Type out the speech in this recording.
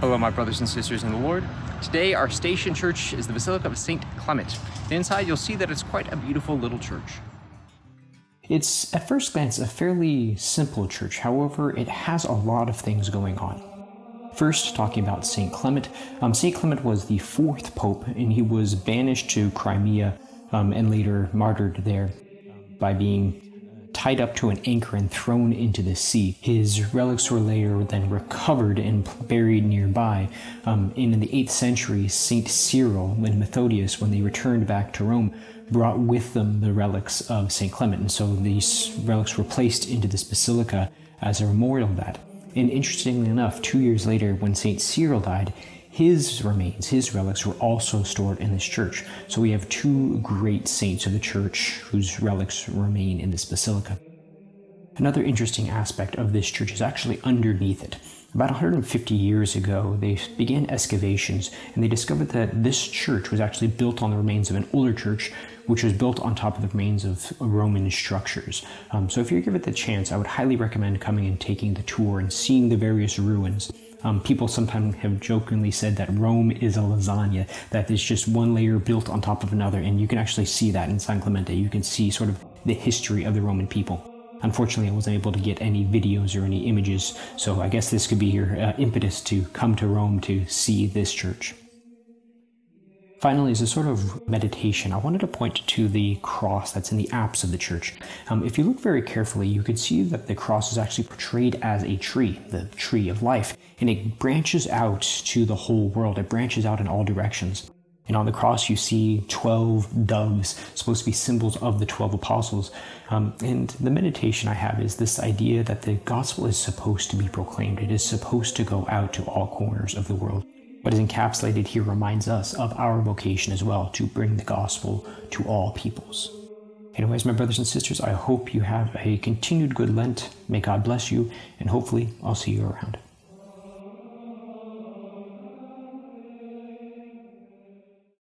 Hello, my brothers and sisters in the Lord. Today, our station church is the Basilica of St. Clement. Inside, you'll see that it's quite a beautiful little church. It's, at first glance, a fairly simple church. However, it has a lot of things going on. First, talking about St. Clement. St. Clement was the fourth pope, and he was banished to Crimea and later martyred there by being tied up to an anchor and thrown into the sea. His relics were later then recovered and buried nearby. In the 8th century, St. Cyril and Methodius, when they returned back to Rome, brought with them the relics of St. Clement, and so these relics were placed into this basilica as a memorial of that. And interestingly enough, 2 years later, when St. Cyril died, his remains, his relics, were also stored in this church. So we have two great saints of the church whose relics remain in this basilica. Another interesting aspect of this church is actually underneath it. About 150 years ago, they began excavations, and they discovered that this church was actually built on the remains of an older church, which was built on top of the remains of Roman structures. So if you give it the chance, I would highly recommend coming and taking the tour and seeing the various ruins. People sometimes have jokingly said that Rome is a lasagna, that there's just one layer built on top of another, and you can actually see that in San Clemente. You can see sort of the history of the Roman people. Unfortunately, I wasn't able to get any videos or any images, so I guess this could be your impetus to come to Rome to see this church. Finally, as a sort of meditation, I wanted to point to the cross that's in the apse of the church. If you look very carefully, you can see that the cross is actually portrayed as a tree, the tree of life, and it branches out to the whole world. It branches out in all directions. And on the cross, you see 12 doves, supposed to be symbols of the 12 apostles. And the meditation I have is this idea that the gospel is supposed to be proclaimed. It is supposed to go out to all corners of the world. What is encapsulated here reminds us of our vocation as well, to bring the gospel to all peoples. Anyways, my brothers and sisters, I hope you have a continued good Lent. May God bless you, and hopefully I'll see you around.